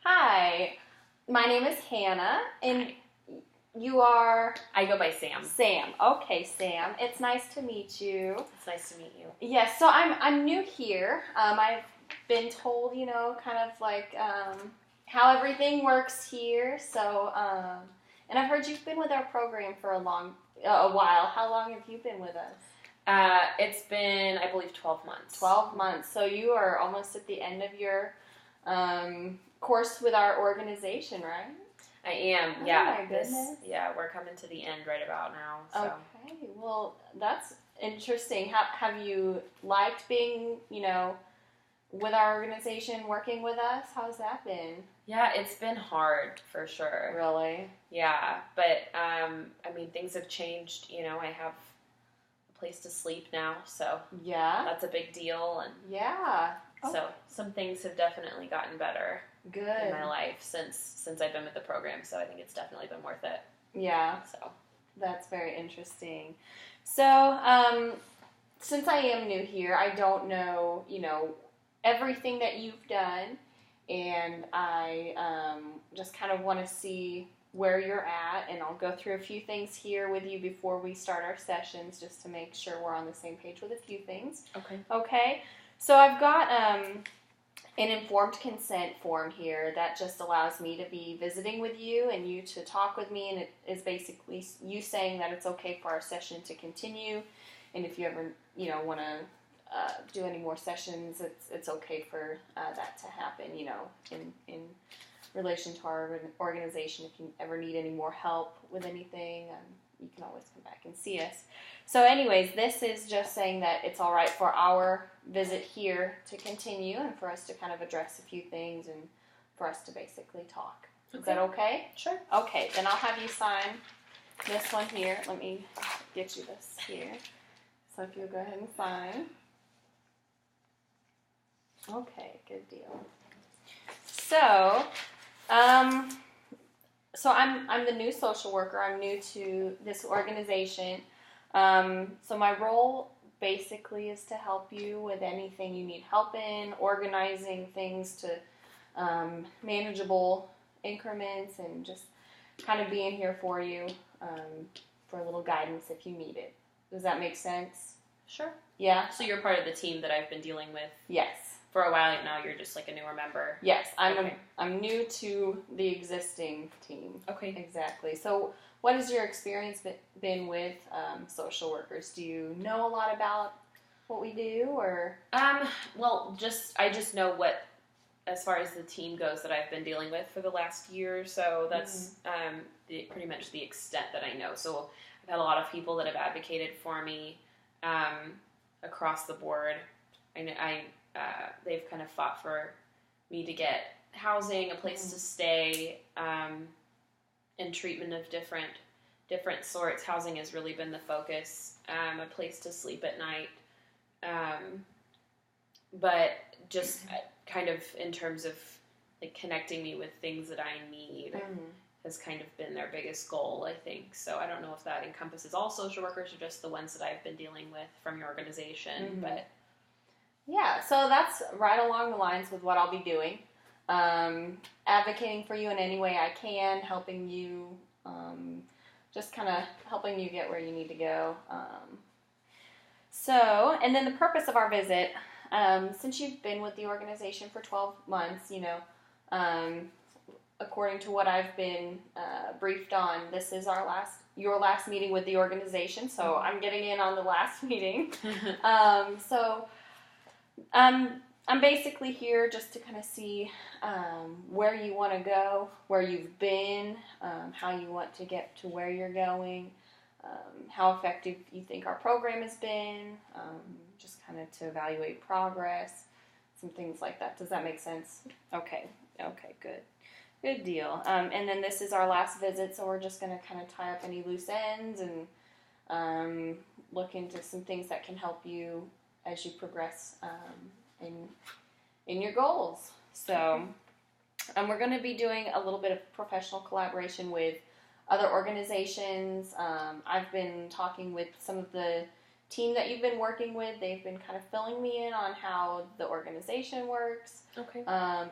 Hi, my name is Hannah, and you are... I go by Sam. Sam. Okay, Sam. It's nice to meet you. It's nice to meet you. Yes, so I'm new here. I've been told, kind of like how everything works here. So, and I've heard you've been with our program for a while. How long have you been with us? It's been, I believe, 12 months. 12 months. So you are almost at the end of your course with our organization, right? I am, Oh, yeah. my goodness. We're coming to the end right about now. So. Okay, well, that's interesting. Have you liked being, with our organization, working with us? How's that been? Yeah, it's been hard for sure. Really? Yeah, but things have changed. I have a place to sleep now, so yeah, that's a big deal. And yeah, so some things have definitely gotten better. Good. In my life since I've been with the program, so I think it's definitely been worth it. Yeah. So that's very interesting. So, since I am new here, I don't know, everything that you've done, and I just kind of want to see where you're at, and I'll go through a few things here with you before we start our sessions, just to make sure we're on the same page with a few things. Okay. Okay. So I've got an informed consent form here that just allows me to be visiting with you and you to talk with me, and it is basically you saying that it's okay for our session to continue, and if you ever want to do any more sessions, it's okay for that to happen, in relation to our organization. If you ever need any more help with anything, you can always come back and see us. So anyways, this is just saying that it's all right for our visit here to continue and for us to kind of address a few things and for us to basically talk. Okay. Is that okay? Sure. Okay, then I'll have you sign this one here. Let me get you this here. So if you'll go ahead and sign. Okay, good deal. So, I'm the new social worker. I'm new to this organization. So my role basically is to help you with anything you need help in, organizing things to manageable increments, and just kind of being here for you for a little guidance if you need it. Does that make sense? Sure. Yeah? So you're part of the team that I've been dealing with? Yes. For a while now, you're just like a newer member? Yes, I'm new to the existing team. Okay. Exactly. So what has your experience been with social workers? Do you know a lot about what we do, or? Well, I just know what, as far as the team goes, that I've been dealing with for the last year or so. That's pretty much the extent that I know. So I've had a lot of people that have advocated for me across the board. They've kind of fought for me to get housing, a place to stay, and treatment of different sorts. Housing has really been the focus, a place to sleep at night, but just kind of in terms of like connecting me with things that I need has kind of been their biggest goal, I think. So I don't know if that encompasses all social workers or just the ones that I've been dealing with from your organization, but... Yeah, so that's right along the lines with what I'll be doing. Advocating for you in any way I can, helping you, just kind of helping you get where you need to go. And then the purpose of our visit, since you've been with the organization for 12 months, according to what I've been briefed on, this is your last meeting with the organization, so I'm getting in on the last meeting. I'm basically here just to kind of see where you want to go, where you've been, how you want to get to where you're going, how effective you think our program has been, just kind of to evaluate progress, some things like that. Does that make sense? Okay, good. Good deal. And then this is our last visit, so we're just going to kind of tie up any loose ends and look into some things that can help you as you progress in your goals. So we're going to be doing a little bit of professional collaboration with other organizations. I've been talking with some of the team that you've been working with, they've been kind of filling me in on how the organization works, Okay.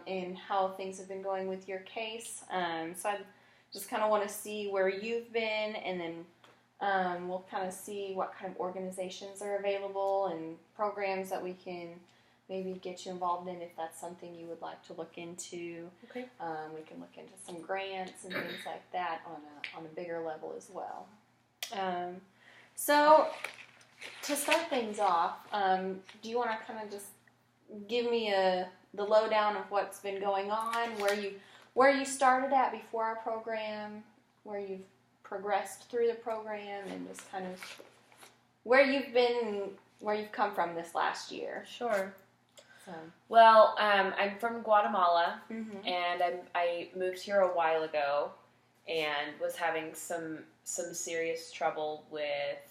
and how things have been going with your case. So I just kind of want to see where you've been, and then we'll kind of see what kind of organizations are available and programs that we can maybe get you involved in if that's something you would like to look into. Okay. We can look into some grants and things like that on a bigger level as well. So to start things off, do you want to kind of just give me the lowdown of what's been going on, where you started at before our program, where you've progressed through the program, and just kind of where you've been and where you've come from this last year? Sure. So. Well, I'm from Guatemala, Mm-hmm. and I moved here a while ago, and was having some serious trouble with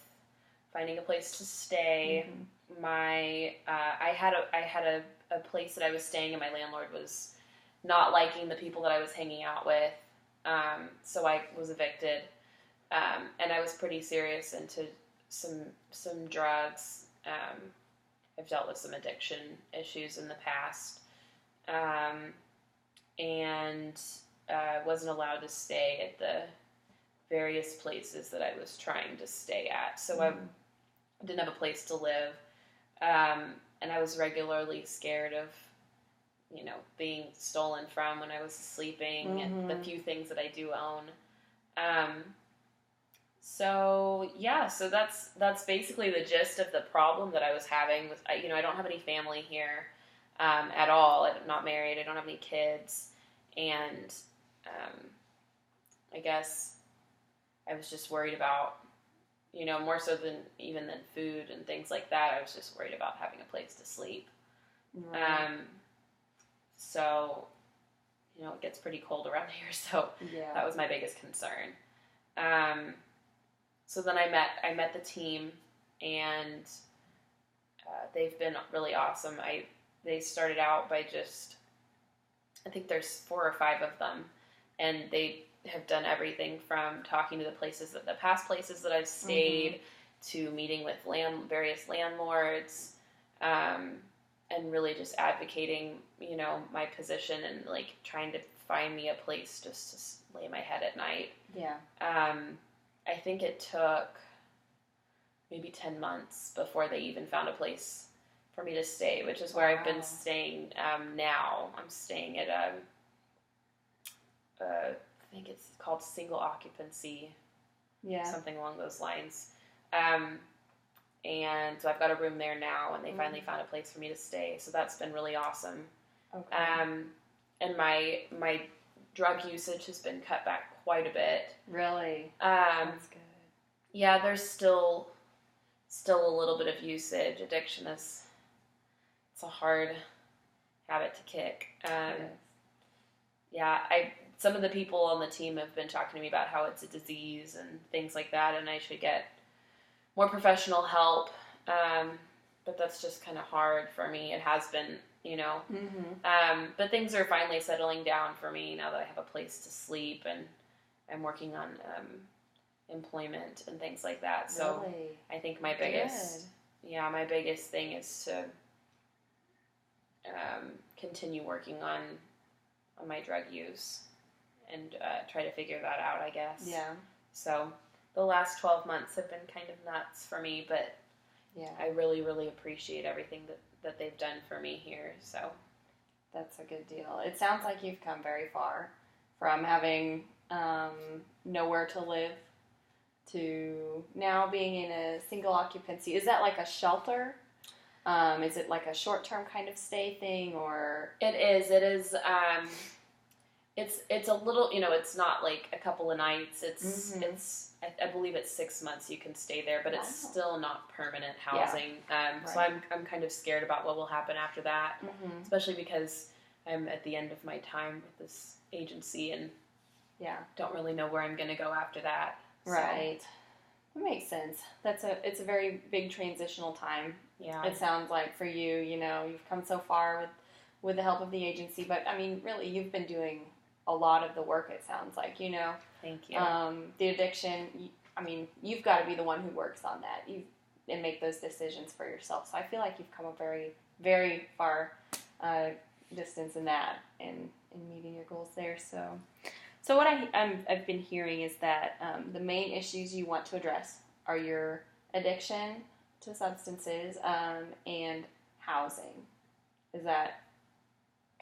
finding a place to stay. Mm-hmm. I had a place that I was staying, and my landlord was not liking the people that I was hanging out with, so I was evicted, and I was pretty serious into some drugs. I've dealt with some addiction issues in the past, and wasn't allowed to stay at the various places that I was trying to stay at. So I didn't have a place to live, and I was regularly scared of, being stolen from when I was sleeping, and the few things that I do own. So that's basically the gist of the problem that I was having. With I don't have any family here at all. I'm not married. I don't have any kids, and I guess I was just worried about, more so than food and things like that. I was just worried about having a place to sleep. Right. So it gets pretty cold around here, so that was my biggest concern. So then I met the team, and they've been really awesome. They started out by I think there's 4 or 5 of them, and they have done everything from talking to the past places that I've stayed, to meeting with various landlords, and really just advocating, my position, and like trying to find me a place just to lay my head at night. Yeah. I think it took maybe 10 months before they even found a place for me to stay, which is where I've been staying now. I'm staying at I think it's called single occupancy, something along those lines. And so I've got a room there now, and they finally found a place for me to stay. So that's been really awesome. Okay. And my drug usage has been cut back quite a bit. Really? That's good. Yeah, there's still a little bit of usage. Addiction it's a hard habit to kick. Yeah, some of the people on the team have been talking to me about how it's a disease and things like that, and I should get more professional help. But that's just kind of hard for me. It has been, but things are finally settling down for me now that I have a place to sleep, and I'm working on employment and things like that. So really? I think my biggest thing is to continue working on my drug use and try to figure that out, I guess. Yeah. So the last 12 months have been kind of nuts for me, but I really, really appreciate everything that they've done for me here. So that's a good deal. It sounds like you've come very far from having nowhere to live to now being in a single occupancy. Is that like a shelter? Is it like a short-term kind of stay thing, or? It is. It's a little, it's not like a couple of nights. I believe it's 6 months you can stay there, but it's still not permanent housing. So I'm kind of scared about what will happen after that, especially because I'm at the end of my time with this agency, and don't really know where I'm going to go after that. Right. That makes sense. It's a very big transitional time. Yeah. It sounds like for you, you've come so far with the help of the agency, but I mean, really, you've been doing a lot of the work, it sounds like, Thank you. The addiction, you've got to be the one who works on that. and make those decisions for yourself. So I feel like you've come a very, very far distance in that and in meeting your goals there. So what I've been hearing is that the main issues you want to address are your addiction to substances and housing. Is that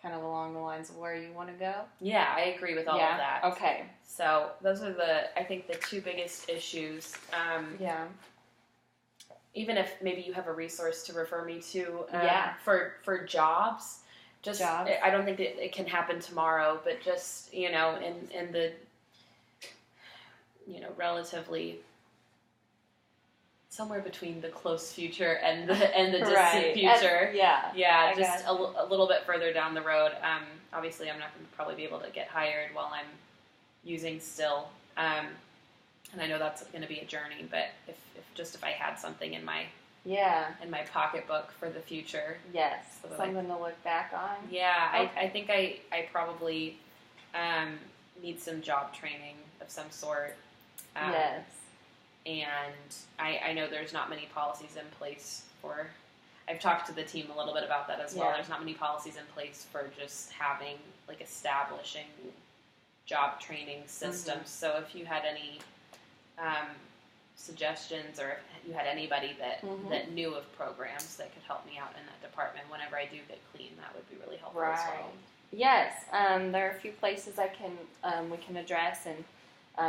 kind of along the lines of where you want to go? Yeah, I agree with all of that. Okay. So those are I think the two biggest issues. Yeah. Even if maybe you have a resource to refer me to for jobs, I don't think that it can happen tomorrow, but just, in the, relatively somewhere between the close future and the distant future. Just a little bit further down the road. Obviously, I'm not going to probably be able to get hired while I'm using still. And I know that's going to be a journey, but if I had something in my pocketbook for the future. Yes, something to look back on. Yeah, okay. I think I probably need some job training of some sort. Yes. And I know there's not many policies in place for... I've talked to the team a little bit about that as well. There's not many policies in place for just having, establishing job training systems. So if you had any suggestions, or if you had anybody that knew of programs that could help me out in that department whenever I do get clean, that would be really helpful as well. Yes, there are a few places we can address and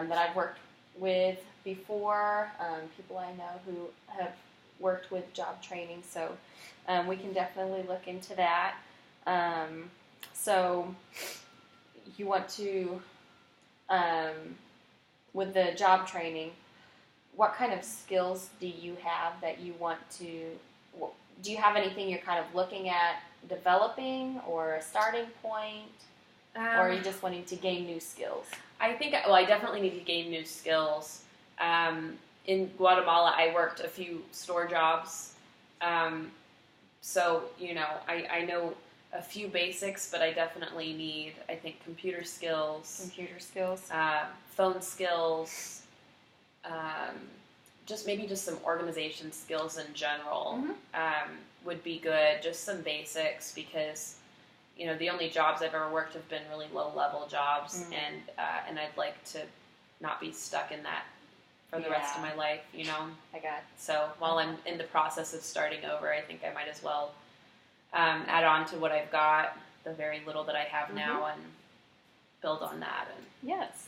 that I've worked with before, people I know who have worked with job training, so we can definitely look into that. So you want to, with the job training, what kind of skills do you have that you want to, do you have anything you're kind of looking at developing or a starting point? Or are you just wanting to gain new skills? I think, I definitely need to gain new skills. In Guatemala, I worked a few store jobs. So, I know a few basics, but I definitely need, I think, computer skills, phone skills, just some organization skills in general would be good. Just some basics, because the only jobs I've ever worked have been really low-level jobs, and I'd like to not be stuck in that for the rest of my life, I got it. So while I'm in the process of starting over, I think I might as well add on to what I've got, the very little that I have now, and build on that and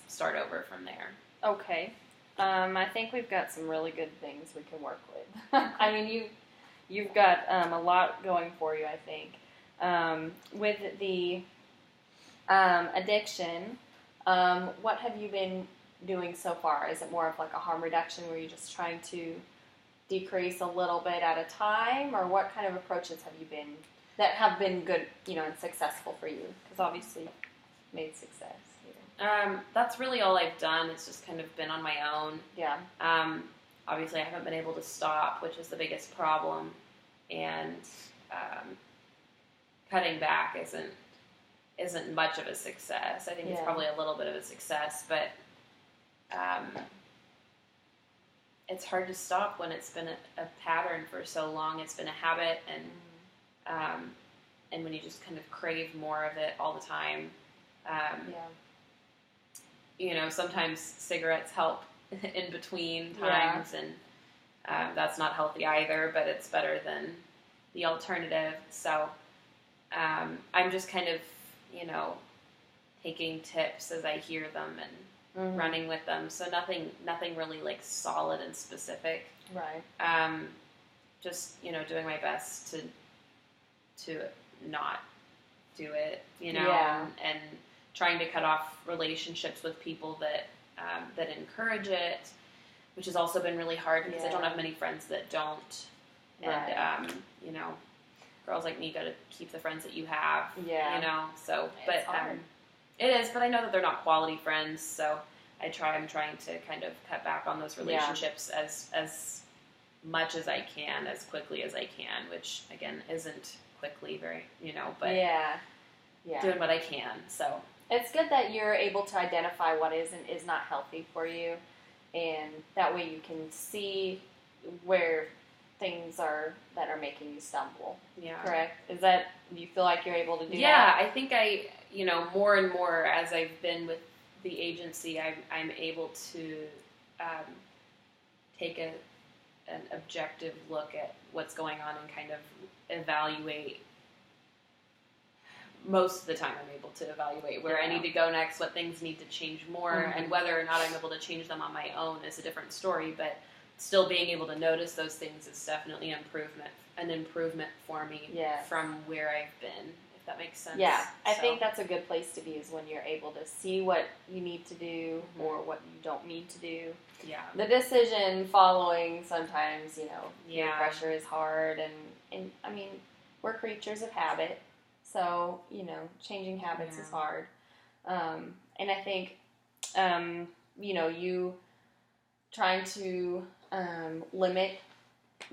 start over from there. Okay. I think we've got some really good things we can work with. I mean, you've got a lot going for you, I think. With the addiction, what have you been doing so far? Is it more of like a harm reduction where you're just trying to decrease a little bit at a time, or what kind of approaches have you been that have been good, and successful for you? Because obviously you've made success here. That's really all I've done. It's just kind of been on my own. Yeah. Obviously I haven't been able to stop, which is the biggest problem, and cutting back isn't much of a success. I think it's probably a little bit of a success, but it's hard to stop when it's been a pattern for so long. It's been a habit, and when you just kind of crave more of it all the time. Sometimes cigarettes help in between times, and that's not healthy either, but it's better than the alternative. So I'm just kind of, taking tips as I hear them and running with them. So nothing really like solid and specific. Right. Just, doing my best to not do it, and trying to cut off relationships with people that encourage it, which has also been really hard because I don't have many friends that don't. And, girls like me got to keep the friends that you have, so, but, it is, but I know that they're not quality friends, so I'm trying to kind of cut back on those relationships as much as I can, as quickly as I can, which, again, isn't quickly very, but doing what I can, so. It's good that you're able to identify what is and is not healthy for you, and that way you can see where things that are making you stumble. Yeah. Correct? Is that, do you feel like you're able to do that? Yeah, I think more and more as I've been with the agency, I'm able to take an objective look at what's going on and kind of evaluate. Most of the time I'm able to evaluate where I need to go next, what things need to change more, and whether or not I'm able to change them on my own is a different story, but still being able to notice those things is definitely an improvement for me from where I've been, if that makes sense. Yeah, I think that's a good place to be, is when you're able to see what you need to do or what you don't need to do. Yeah. The decision following sometimes, peer pressure is hard, and I mean, we're creatures of habit. So, changing habits is hard. And I think, you trying to limit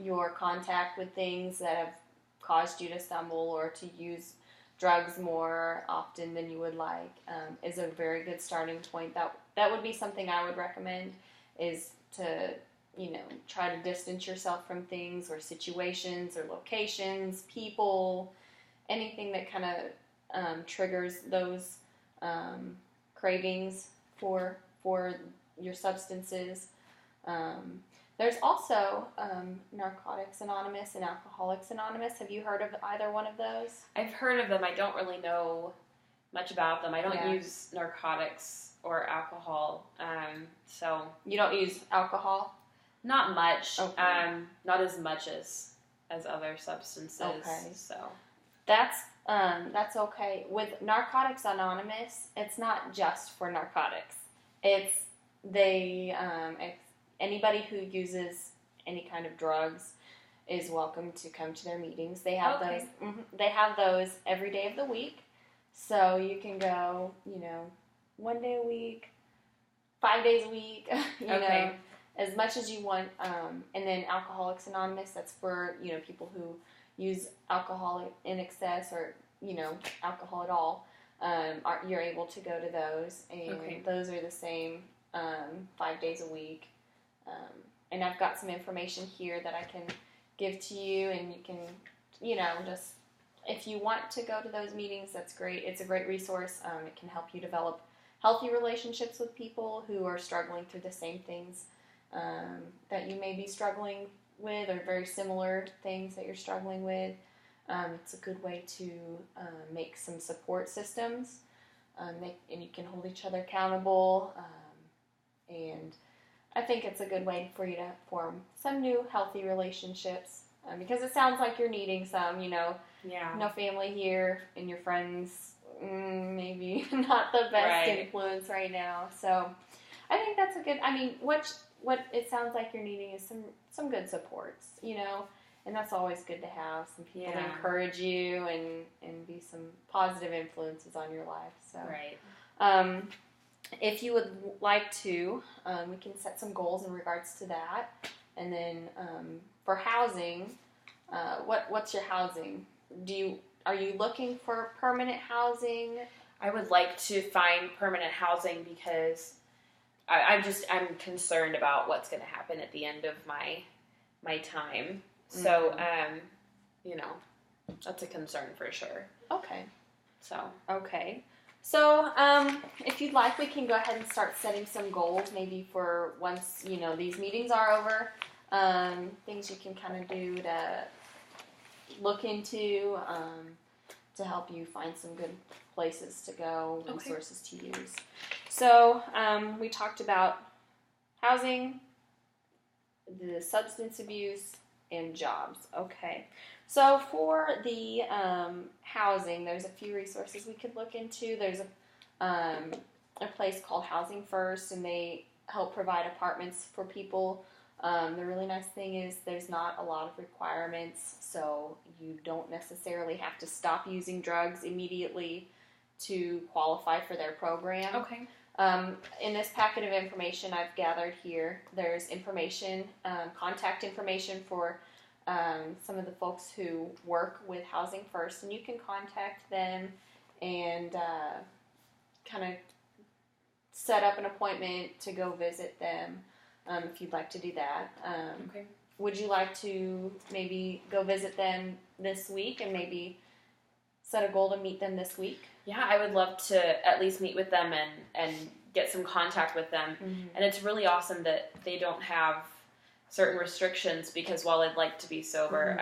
your contact with things that have caused you to stumble or to use drugs more often than you would like is a very good starting point. That would be something I would recommend, is to, try to distance yourself from things or situations or locations, people, anything that kind of triggers those cravings for your substances. There's also Narcotics Anonymous and Alcoholics Anonymous. Have you heard of either one of those? I've heard of them. I don't really know much about them. I don't use narcotics or alcohol. So you don't use alcohol? Not much. Okay. Not as much as other substances. Okay. So that's okay. With Narcotics Anonymous, it's not just for narcotics. It's anybody who uses any kind of drugs is welcome to come to their meetings. They have those. They have those every day of the week, so you can go. 1 day a week, 5 days a week. As much as you want. And then Alcoholics Anonymous, that's for people who use alcohol in excess or alcohol at all. You're able to go to those, and those are the same 5 days a week. And I've got some information here that I can give to you, and you can just, if you want to go to those meetings, that's great. It's a great resource. It can help you develop healthy relationships with people who are struggling through the same things that you may be struggling with, or very similar things that you're struggling with. It's a good way to make some support systems, and you can hold each other accountable, and I think it's a good way for you to form some new healthy relationships, because it sounds like you're needing some, no family here, and your friends maybe not the best influence right now. So I think that's a good, what it sounds like you're needing is some good supports, and that's always good to have some people to encourage you and be some positive influences on your life. So if you would like to, we can set some goals in regards to that. And then for housing, what's your housing? Are you looking for permanent housing? I would like to find permanent housing because I'm concerned about what's going to happen at the end of my time. So, that's a concern for sure. Okay. Okay. So, if you'd like, we can go ahead and start setting some goals, maybe for once, these meetings are over, things you can kind of do to look into, to help you find some good places to go, resources to use. So, we talked about housing, the substance abuse, and jobs. Okay. So for the housing, there's a few resources we could look into. There's a place called Housing First, and they help provide apartments for people. The really nice thing is there's not a lot of requirements, so you don't necessarily have to stop using drugs immediately to qualify for their program. Okay. In this packet of information I've gathered here, there's information, contact information for some of the folks who work with Housing First, and you can contact them and kind of set up an appointment to go visit them if you'd like to do that. would you like to maybe go visit them this week and maybe set a goal to meet them this week? Yeah, I would love to at least meet with them and get some contact with them. Mm-hmm. And it's really awesome that they don't have certain restrictions, because while I'd like to be sober,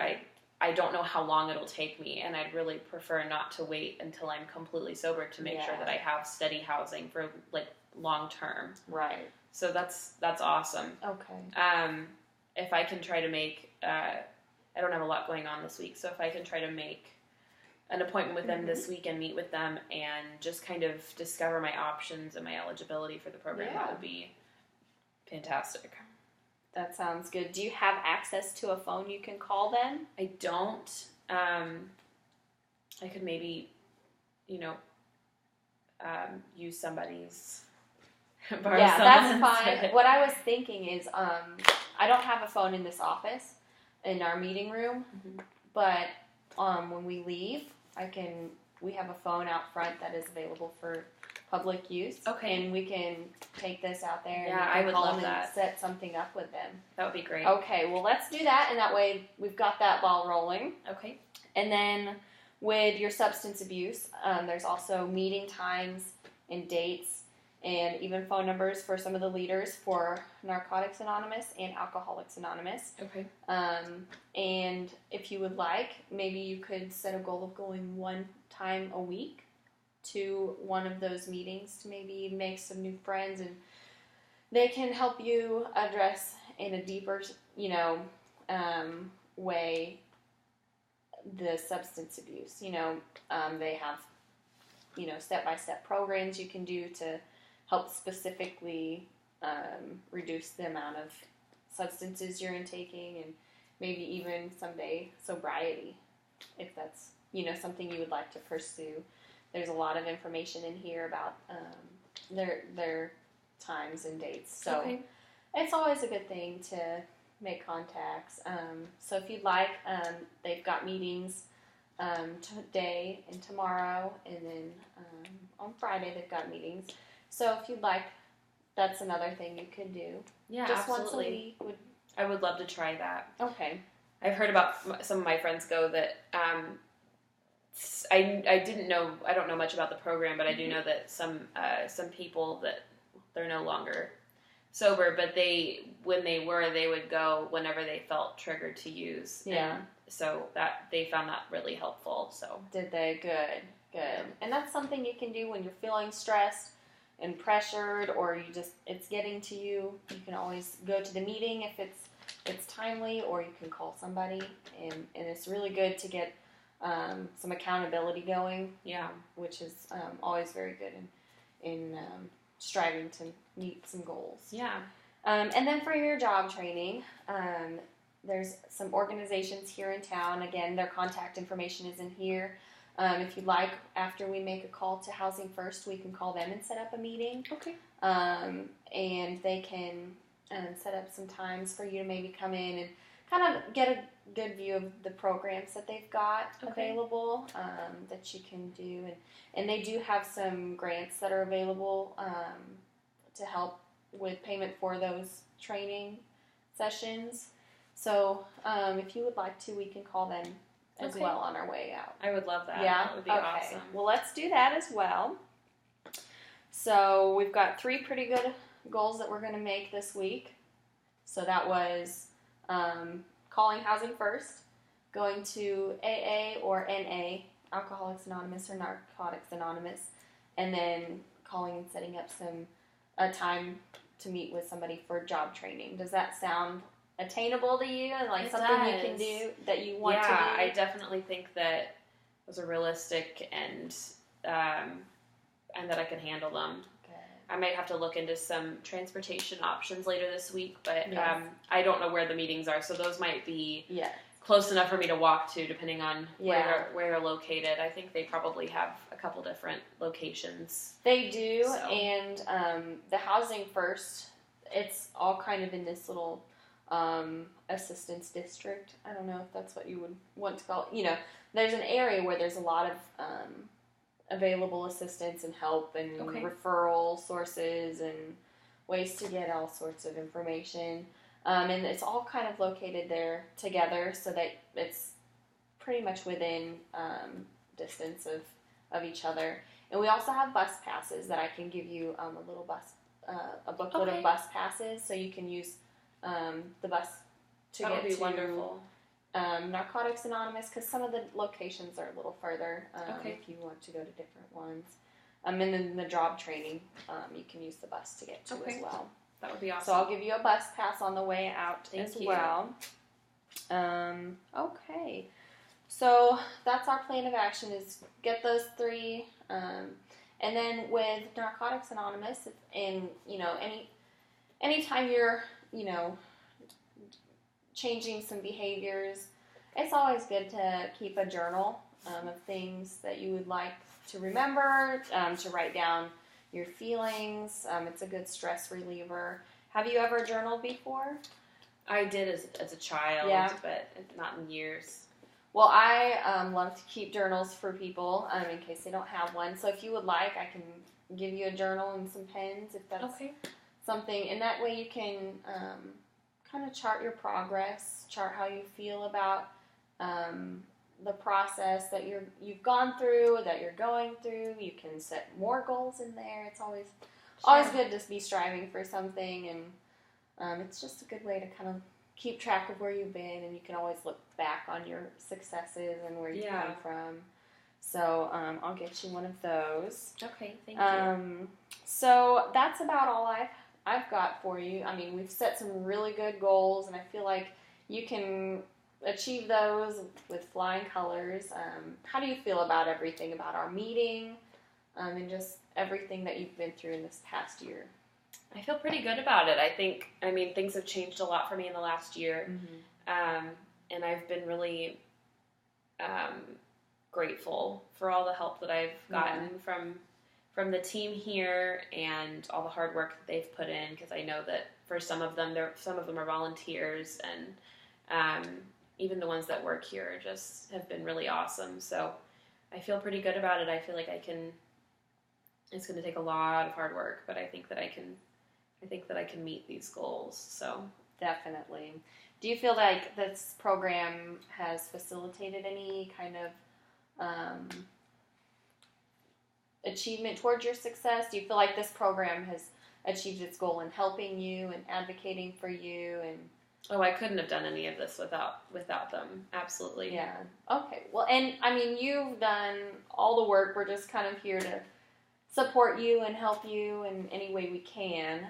I don't know how long it'll take me, and I'd really prefer not to wait until I'm completely sober to make sure that I have steady housing for like long term. Right. So that's awesome. Okay. If I can try to make, I don't have a lot going on this week, so if I can try to make an appointment with them this week and meet with them and just kind of discover my options and my eligibility for the program, that would be fantastic. That sounds good. Do you have access to a phone you can call them? I don't. I could maybe, use somebody's. Yeah, that's fine. What I was thinking is, I don't have a phone in this office, in our meeting room, but when we leave, we have a phone out front that is available for public use. Okay. And we can take this out there Yeah, and I would call love them that. and set something up with them. That would be great. Okay, well, let's do that, and that way we've got that ball rolling. Okay. And then with your substance abuse, there's also meeting times and dates and even phone numbers for some of the leaders for Narcotics Anonymous and Alcoholics Anonymous. Okay. And if you would like, maybe you could set a goal of going one time a week to one of those meetings to maybe make some new friends, and they can help you address in a deeper, way the substance abuse. They have, step-by-step programs you can do to help specifically reduce the amount of substances you're intaking, and maybe even someday sobriety, if that's, something you would like to pursue. There's a lot of information in here about their times and dates. So It's always a good thing to make contacts. So if you'd like, they've got meetings today and tomorrow, and then on Friday they've got meetings. So if you'd like, that's another thing you could do. Yeah, just absolutely. once a week. I would love to try that. Okay. I've heard about some of my friends go that I didn't know. I don't know much about the program, but I do know that some people that they're no longer sober, but when they would go whenever they felt triggered to use. Yeah. And so that they found that really helpful. So did they? Good. Yeah. And that's something you can do when you're feeling stressed and pressured, or it's getting to you. You can always go to the meeting if it's timely, or you can call somebody, and it's really good to get some accountability going. Yeah, which is always very good in striving to meet some goals. Yeah. And then for your job training, there's some organizations here in town. Again, their contact information is in here. If you'd like, after we make a call to Housing First, we can call them and set up a meeting. Okay. And they can set up some times for you to maybe come in and kind of get a good view of the programs that they've got available that you can do. And they do have some grants that are available to help with payment for those training sessions. So if you would like to, we can call them as well on our way out. I would love that. Yeah? That would be okay. awesome. Well, let's do that as well. So we've got 3 pretty good goals that we're going to make this week. So that was calling Housing First, going to AA or NA, Alcoholics Anonymous or Narcotics Anonymous, and then calling and setting up a time to meet with somebody for job training. Does that sound attainable to you, and like something you can do that you want to do? Yeah, I definitely think that those are realistic and that I can handle them. Okay. I might have to look into some transportation options later this week, but Yes. I don't know where the meetings are, so those might be Yeah. close enough for me to walk to, depending on where they're located. I think they probably have a couple different locations. They do, So. and the Housing First, it's all kind of in this little assistance district. I don't know if that's what you would want to call it. There's an area where there's a lot of available assistance and help and referral sources and ways to get all sorts of information. And it's all kind of located there together so that it's pretty much within distance of each other. And we also have bus passes that I can give you a little a booklet of bus passes, so you can use the bus to get to wonderful. Narcotics Anonymous, because some of the locations are a little further if you want to go to different ones. And then the job training, you can use the bus to get to as well. That would be awesome. So I'll give you a bus pass on the way out as you. well. Okay. So that's our plan of action, is get those 3. And then with Narcotics Anonymous, and, anytime you're, changing some behaviors, it's always good to keep a journal of things that you would like to remember, to write down your feelings. It's a good stress reliever. Have you ever journaled before? I did as a child, but not in years. Well, I love to keep journals for people in case they don't have one. So if you would like, I can give you a journal and some pens if that's something. And that way you can kind of chart your progress, chart how you feel about the process that you've gone through, that you're going through. You can set more goals in there. It's always good to be striving for something, and it's just a good way to kind of keep track of where you've been, and you can always look back on your successes and where you come from. So I'll get you one of those. Okay, thank you. So that's about all I've got for you. I mean, we've set some really good goals, and I feel like you can achieve those with flying colors. How do you feel about everything, about our meeting, and just everything that you've been through in this past year? I feel pretty good about it. I mean, things have changed a lot for me in the last year, and I've been really grateful for all the help that I've gotten from the team here and all the hard work that they've put in. Because I know that for some of them are volunteers, and even the ones that work here just have been really awesome. So I feel pretty good about it. I feel like it's going to take a lot of hard work, but I think that I can meet these goals. So definitely. Do you feel like this program has facilitated any kind of achievement towards your success? Do you feel like this program has achieved its goal in helping you and advocating for you? And I couldn't have done any of this without them. Absolutely. Yeah. Okay. Well, and I mean, you've done all the work. We're just kind of here to support you and help you in any way we can.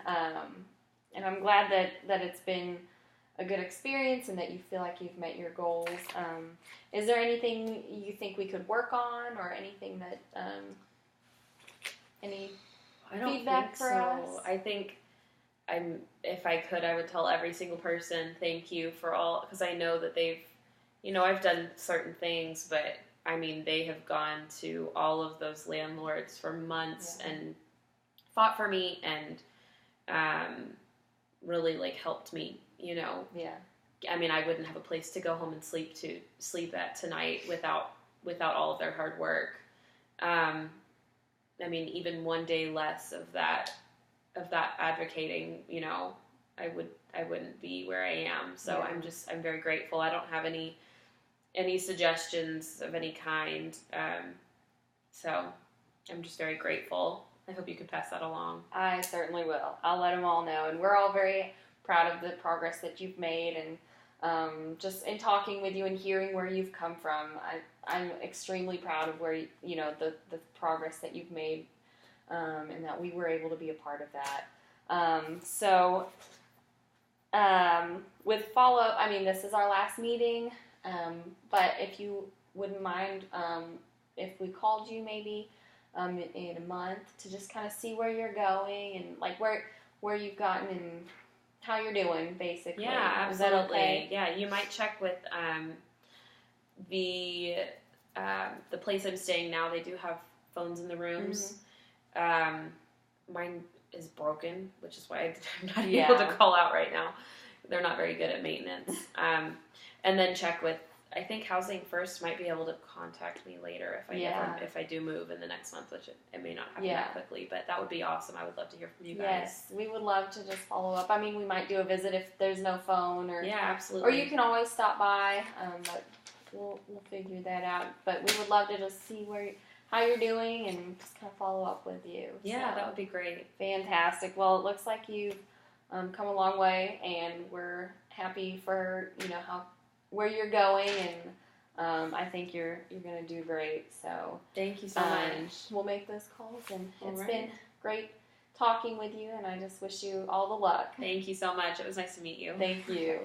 And I'm glad that it's been a good experience and that you feel like you've met your goals. Is there anything you think we could work on, or anything that any feedback for us? I think if I could, I would tell every single person thank you for all, because I know that they've, I've done certain things, but I mean, they have gone to all of those landlords for months and fought for me and really helped me, Yeah. I mean, I wouldn't have a place to go home and sleep at tonight without all of their hard work. I mean, even one day less of that advocating, I wouldn't be where I am. So I'm very grateful. I don't have any suggestions of any kind. So I'm just very grateful. I hope you could pass that along. I certainly will. I'll let them all know. And we're all very proud of the progress that you've made. And just in talking with you and hearing where you've come from, I'm extremely proud of where, the progress that you've made, and that we were able to be a part of that. With follow-up, I mean, this is our last meeting. But if you wouldn't mind, if we called you maybe in a month to just kind of see where you're going and like where you've gotten and how you're doing, basically. Yeah, absolutely. Is that okay? Yeah, you might check with the place I'm staying now. They do have phones in the rooms. Mine is broken, which is why I'm not able to call out right now. They're not very good at maintenance. And then check with I think Housing First might be able to contact me later if I do move in the next month, which it may not happen that quickly, but that would be awesome. I would love to hear from you guys. Yes, we would love to just follow up. I mean, we might do a visit if there's no phone, or absolutely. Or you can always stop by, but we'll figure that out. But we would love to just see how you're doing and just kind of follow up with you. Yeah, so, that would be great. Fantastic. Well, it looks like you've come a long way, and we're happy for where you're going, and I think you're going to do great. So thank you so much. We'll make those calls, and it's been great talking with you, and I just wish you all the luck. Thank you so much. It was nice to meet you. Thank you.